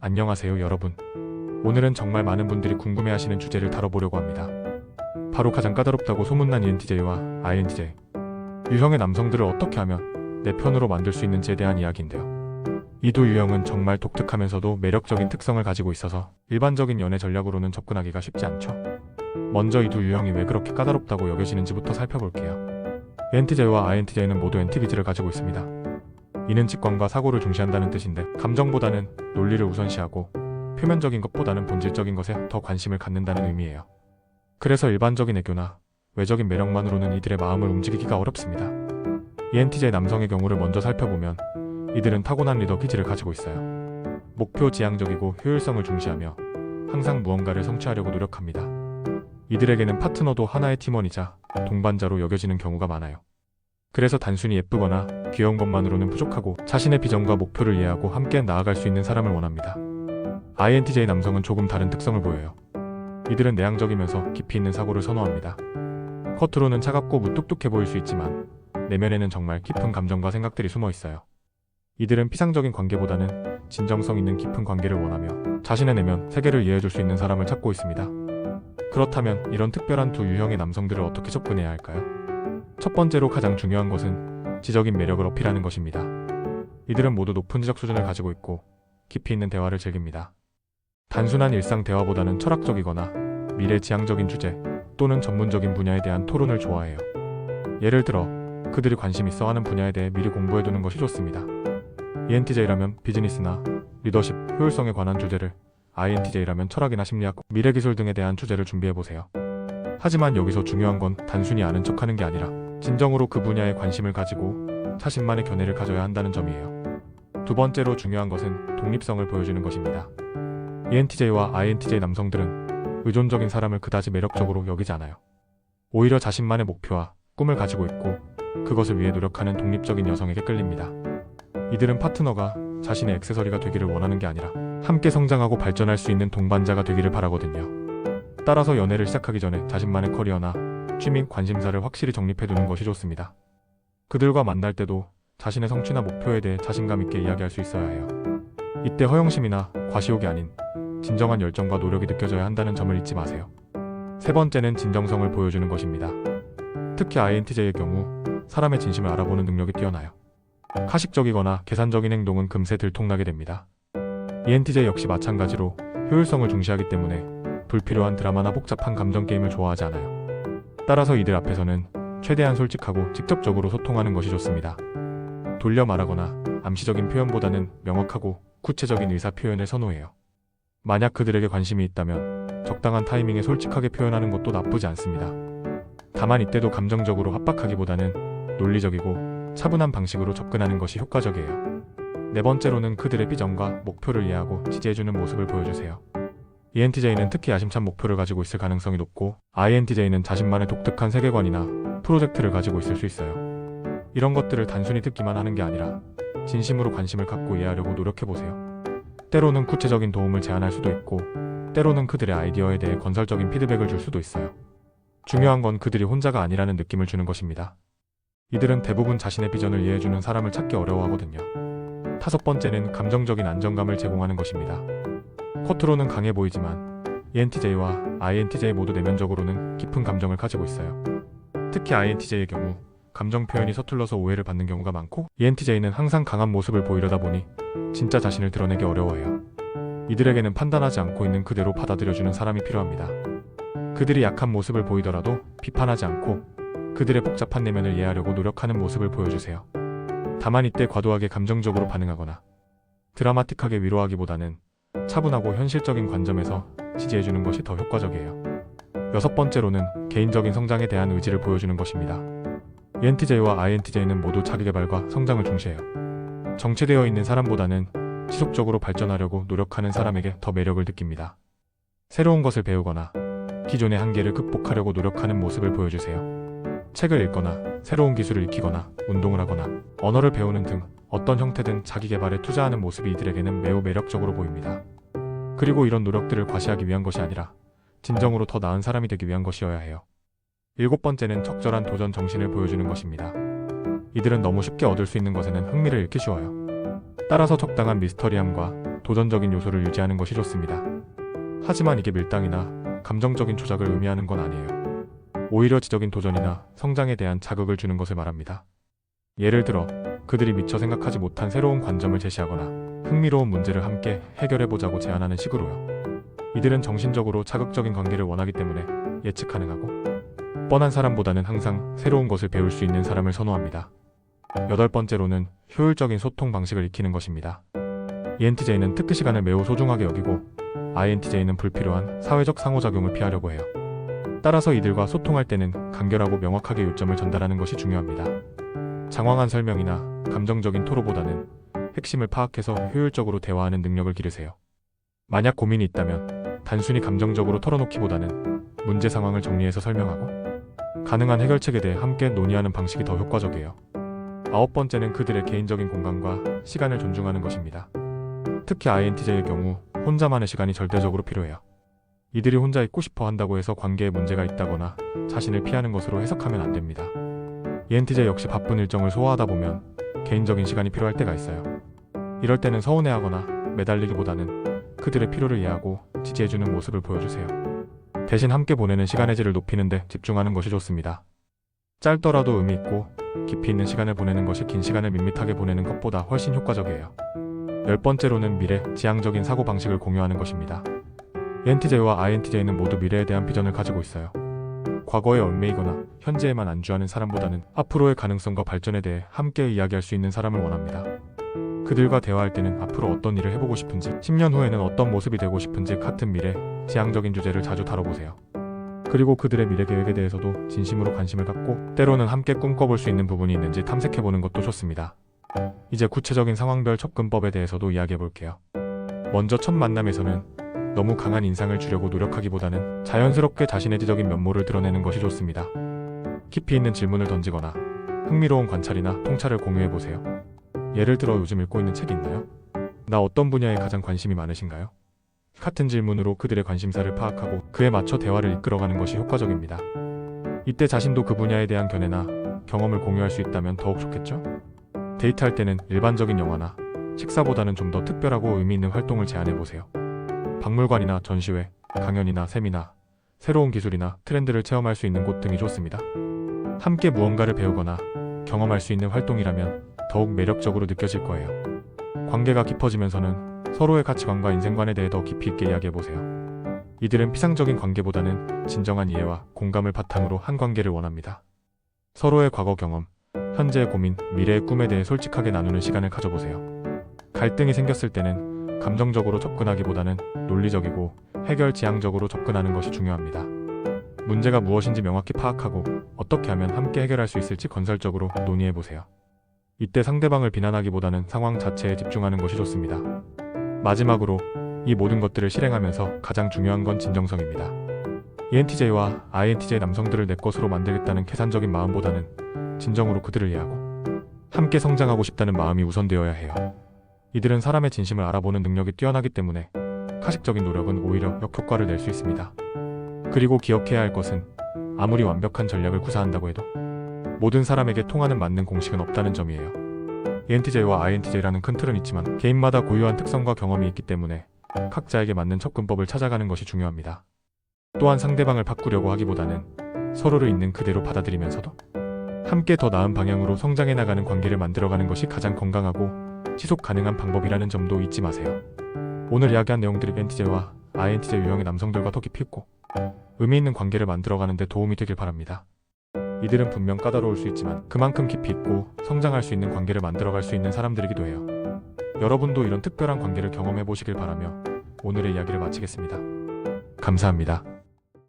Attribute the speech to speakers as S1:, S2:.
S1: 안녕하세요 여러분. 오늘은 정말 많은 분들이 궁금해하시는 주제를 다뤄보려고 합니다. 바로 가장 까다롭다고 소문난 ENTJ와 INTJ, 유형의 남성들을 어떻게 하면 내 편으로 만들 수 있는지에 대한 이야기인데요. 이 두 유형은 정말 독특하면서도 매력적인 특성을 가지고 있어서 일반적인 연애 전략으로는 접근하기가 쉽지 않죠. 먼저 이 두 유형이 왜 그렇게 까다롭다고 여겨지는지부터 살펴볼게요. ENTJ와 INTJ는 모두 NTVG를 가지고 있습니다. 이는 직관과 사고를 중시한다는 뜻인데, 감정보다는 논리를 우선시하고 표면적인 것보다는 본질적인 것에 더 관심을 갖는다는 의미예요. 그래서 일반적인 애교나 외적인 매력만으로는 이들의 마음을 움직이기가 어렵습니다. ENTJ 남성의 경우를 먼저 살펴보면 이들은 타고난 리더 기질을 가지고 있어요. 목표 지향적이고 효율성을 중시하며 항상 무언가를 성취하려고 노력합니다. 이들에게는 파트너도 하나의 팀원이자 동반자로 여겨지는 경우가 많아요. 그래서 단순히 예쁘거나 귀여운 것만으로는 부족하고 자신의 비전과 목표를 이해하고 함께 나아갈 수 있는 사람을 원합니다. INTJ 남성은 조금 다른 특성을 보여요. 이들은 내향적이면서 깊이 있는 사고를 선호합니다. 겉으로는 차갑고 무뚝뚝해 보일 수 있지만 내면에는 정말 깊은 감정과 생각들이 숨어 있어요. 이들은 피상적인 관계보다는 진정성 있는 깊은 관계를 원하며 자신의 내면, 세계를 이해해줄 수 있는 사람을 찾고 있습니다. 그렇다면 이런 특별한 두 유형의 남성들을 어떻게 접근해야 할까요? 첫 번째로 가장 중요한 것은 지적인 매력을 어필하는 것입니다. 이들은 모두 높은 지적 수준을 가지고 있고 깊이 있는 대화를 즐깁니다. 단순한 일상 대화보다는 철학적이거나 미래지향적인 주제 또는 전문적인 분야에 대한 토론을 좋아해요. 예를 들어 그들이 관심 있어 하는 분야에 대해 미리 공부해두는 것이 좋습니다. ENTJ라면 비즈니스나 리더십, 효율성에 관한 주제를, INTJ라면 철학이나 심리학, 미래기술 등에 대한 주제를 준비해보세요. 하지만 여기서 중요한 건 단순히 아는 척하는 게 아니라 진정으로 그 분야에 관심을 가지고 자신만의 견해를 가져야 한다는 점이에요. 두 번째로 중요한 것은 독립성을 보여주는 것입니다. ENTJ와 INTJ 남성들은 의존적인 사람을 그다지 매력적으로 여기지 않아요. 오히려 자신만의 목표와 꿈을 가지고 있고 그것을 위해 노력하는 독립적인 여성에게 끌립니다. 이들은 파트너가 자신의 액세서리가 되기를 원하는 게 아니라 함께 성장하고 발전할 수 있는 동반자가 되기를 바라거든요. 따라서 연애를 시작하기 전에 자신만의 커리어나 취미, 관심사를 확실히 정립해두는 것이 좋습니다. 그들과 만날 때도 자신의 성취나 목표에 대해 자신감 있게 이야기할 수 있어야 해요. 이때 허영심이나 과시욕이 아닌 진정한 열정과 노력이 느껴져야 한다는 점을 잊지 마세요. 세 번째는 진정성을 보여주는 것입니다. 특히 INTJ의 경우 사람의 진심을 알아보는 능력이 뛰어나요. 가식적이거나 계산적인 행동은 금세 들통나게 됩니다. ENTJ 역시 마찬가지로 효율성을 중시하기 때문에 불필요한 드라마나 복잡한 감정 게임을 좋아하지 않아요. 따라서 이들 앞에서는 최대한 솔직하고 직접적으로 소통하는 것이 좋습니다. 돌려 말하거나 암시적인 표현보다는 명확하고 구체적인 의사 표현을 선호해요. 만약 그들에게 관심이 있다면 적당한 타이밍에 솔직하게 표현하는 것도 나쁘지 않습니다. 다만 이때도 감정적으로 압박하기보다는 논리적이고 차분한 방식으로 접근하는 것이 효과적이에요. 네 번째로는 그들의 비전과 목표를 이해하고 지지해주는 모습을 보여주세요. ENTJ는 특히 야심찬 목표를 가지고 있을 가능성이 높고 INTJ는 자신만의 독특한 세계관이나 프로젝트를 가지고 있을 수 있어요. 이런 것들을 단순히 듣기만 하는 게 아니라 진심으로 관심을 갖고 이해하려고 노력해보세요. 때로는 구체적인 도움을 제안할 수도 있고 때로는 그들의 아이디어에 대해 건설적인 피드백을 줄 수도 있어요. 중요한 건 그들이 혼자가 아니라는 느낌을 주는 것입니다. 이들은 대부분 자신의 비전을 이해해주는 사람을 찾기 어려워하거든요. 다섯 번째는 감정적인 안정감을 제공하는 것입니다. 겉으로는 강해 보이지만 ENTJ와 INTJ 모두 내면적으로는 깊은 감정을 가지고 있어요. 특히 INTJ의 경우 감정 표현이 서툴러서 오해를 받는 경우가 많고 ENTJ는 항상 강한 모습을 보이려다 보니 진짜 자신을 드러내기 어려워해요. 이들에게는 판단하지 않고 있는 그대로 받아들여주는 사람이 필요합니다. 그들이 약한 모습을 보이더라도 비판하지 않고 그들의 복잡한 내면을 이해하려고 노력하는 모습을 보여주세요. 다만 이때 과도하게 감정적으로 반응하거나 드라마틱하게 위로하기보다는 차분하고 현실적인 관점에서 지지해주는 것이 더 효과적이에요. 여섯 번째로는 개인적인 성장에 대한 의지를 보여주는 것입니다. ENTJ와 INTJ는 모두 자기개발과 성장을 중시해요. 정체되어 있는 사람보다는 지속적으로 발전하려고 노력하는 사람에게 더 매력을 느낍니다. 새로운 것을 배우거나 기존의 한계를 극복하려고 노력하는 모습을 보여주세요. 책을 읽거나 새로운 기술을 익히거나 운동을 하거나 언어를 배우는 등 어떤 형태든 자기 개발에 투자하는 모습이 이들에게는 매우 매력적으로 보입니다. 그리고 이런 노력들을 과시하기 위한 것이 아니라 진정으로 더 나은 사람이 되기 위한 것이어야 해요. 일곱 번째는 적절한 도전 정신을 보여주는 것입니다. 이들은 너무 쉽게 얻을 수 있는 것에는 흥미를 잃기 쉬워요. 따라서 적당한 미스터리함과 도전적인 요소를 유지하는 것이 좋습니다. 하지만 이게 밀당이나 감정적인 조작을 의미하는 건 아니에요. 오히려 지적인 도전이나 성장에 대한 자극을 주는 것을 말합니다. 예를 들어 그들이 미처 생각하지 못한 새로운 관점을 제시하거나 흥미로운 문제를 함께 해결해보자고 제안하는 식으로요. 이들은 정신적으로 자극적인 관계를 원하기 때문에 예측 가능하고 뻔한 사람보다는 항상 새로운 것을 배울 수 있는 사람을 선호합니다. 8번째로는 효율적인 소통 방식을 익히는 것입니다. ENTJ는 특히 시간을 매우 소중하게 여기고 INTJ는 불필요한 사회적 상호작용을 피하려고 해요. 따라서 이들과 소통할 때는 간결하고 명확하게 요점을 전달하는 것이 중요합니다. 장황한 설명이나 감정적인 토로보다는 핵심을 파악해서 효율적으로 대화하는 능력을 기르세요. 만약 고민이 있다면 단순히 감정적으로 털어놓기보다는 문제 상황을 정리해서 설명하고 가능한 해결책에 대해 함께 논의하는 방식이 더 효과적이에요. 9번째는 그들의 개인적인 공간과 시간을 존중하는 것입니다. 특히 INTJ의 경우 혼자만의 시간이 절대적으로 필요해요. 이들이 혼자 있고 싶어 한다고 해서 관계에 문제가 있다거나 자신을 피하는 것으로 해석하면 안 됩니다. ENTJ 역시 바쁜 일정을 소화하다 보면 개인적인 시간이 필요할 때가 있어요. 이럴 때는 서운해하거나 매달리기보다는 그들의 필요를 이해하고 지지해주는 모습을 보여주세요. 대신 함께 보내는 시간의 질을 높이는 데 집중하는 것이 좋습니다. 짧더라도 의미 있고 깊이 있는 시간을 보내는 것이 긴 시간을 밋밋하게 보내는 것보다 훨씬 효과적이에요. 10번째로는 미래, 지향적인 사고방식을 공유하는 것입니다. ENTJ와 INTJ는 모두 미래에 대한 비전을 가지고 있어요. 과거에 얽매이거나 현재에만 안주하는 사람보다는 앞으로의 가능성과 발전에 대해 함께 이야기할 수 있는 사람을 원합니다. 그들과 대화할 때는 앞으로 어떤 일을 해보고 싶은지, 10년 후에는 어떤 모습이 되고 싶은지 같은 미래, 지향적인 주제를 자주 다뤄보세요. 그리고 그들의 미래 계획에 대해서도 진심으로 관심을 갖고 때로는 함께 꿈꿔볼 수 있는 부분이 있는지 탐색해보는 것도 좋습니다. 이제 구체적인 상황별 접근법에 대해서도 이야기해볼게요. 먼저 첫 만남에서는 너무 강한 인상을 주려고 노력하기보다는 자연스럽게 자신의 지적인 면모를 드러내는 것이 좋습니다. 깊이 있는 질문을 던지거나 흥미로운 관찰이나 통찰을 공유해보세요. 예를 들어 요즘 읽고 있는 책이 있나요? 나 어떤 분야에 가장 관심이 많으신가요? 같은 질문으로 그들의 관심사를 파악하고 그에 맞춰 대화를 이끌어가는 것이 효과적입니다. 이때 자신도 그 분야에 대한 견해나 경험을 공유할 수 있다면 더욱 좋겠죠? 데이트할 때는 일반적인 영화나 식사보다는 좀 더 특별하고 의미 있는 활동을 제안해보세요. 박물관이나 전시회, 강연이나 세미나, 새로운 기술이나 트렌드를 체험할 수 있는 곳 등이 좋습니다. 함께 무언가를 배우거나 경험할 수 있는 활동이라면 더욱 매력적으로 느껴질 거예요. 관계가 깊어지면서는 서로의 가치관과 인생관에 대해 더 깊이 있게 이야기해보세요. 이들은 피상적인 관계보다는 진정한 이해와 공감을 바탕으로 한 관계를 원합니다. 서로의 과거 경험, 현재의 고민, 미래의 꿈에 대해 솔직하게 나누는 시간을 가져보세요. 갈등이 생겼을 때는 감정적으로 접근하기보다는 논리적이고 해결 지향적으로 접근하는 것이 중요합니다. 문제가 무엇인지 명확히 파악하고 어떻게 하면 함께 해결할 수 있을지 건설적으로 논의해보세요. 이때 상대방을 비난하기보다는 상황 자체에 집중하는 것이 좋습니다. 마지막으로 이 모든 것들을 실행하면서 가장 중요한 건 진정성입니다. ENTJ와 INTJ 남성들을 내 것으로 만들겠다는 계산적인 마음보다는 진정으로 그들을 이해하고 함께 성장하고 싶다는 마음이 우선되어야 해요. 이들은 사람의 진심을 알아보는 능력이 뛰어나기 때문에 가식적인 노력은 오히려 역효과를 낼 수 있습니다. 그리고 기억해야 할 것은 아무리 완벽한 전략을 구사한다고 해도 모든 사람에게 통하는 맞는 공식은 없다는 점이에요. ENTJ와 INTJ라는 큰 틀은 있지만 개인마다 고유한 특성과 경험이 있기 때문에 각자에게 맞는 접근법을 찾아가는 것이 중요합니다. 또한 상대방을 바꾸려고 하기보다는 서로를 있는 그대로 받아들이면서도 함께 더 나은 방향으로 성장해 나가는 관계를 만들어가는 것이 가장 건강하고 지속 가능한 방법이라는 점도 잊지 마세요. 오늘 이야기한 내용들이 ENTJ와 INTJ 유형의 남성들과 더 깊이 있고 의미 있는 관계를 만들어가는 데 도움이 되길 바랍니다. 이들은 분명 까다로울 수 있지만 그만큼 깊이 있고 성장할 수 있는 관계를 만들어갈 수 있는 사람들이기도 해요. 여러분도 이런 특별한 관계를 경험해 보시길 바라며 오늘의 이야기를 마치겠습니다. 감사합니다.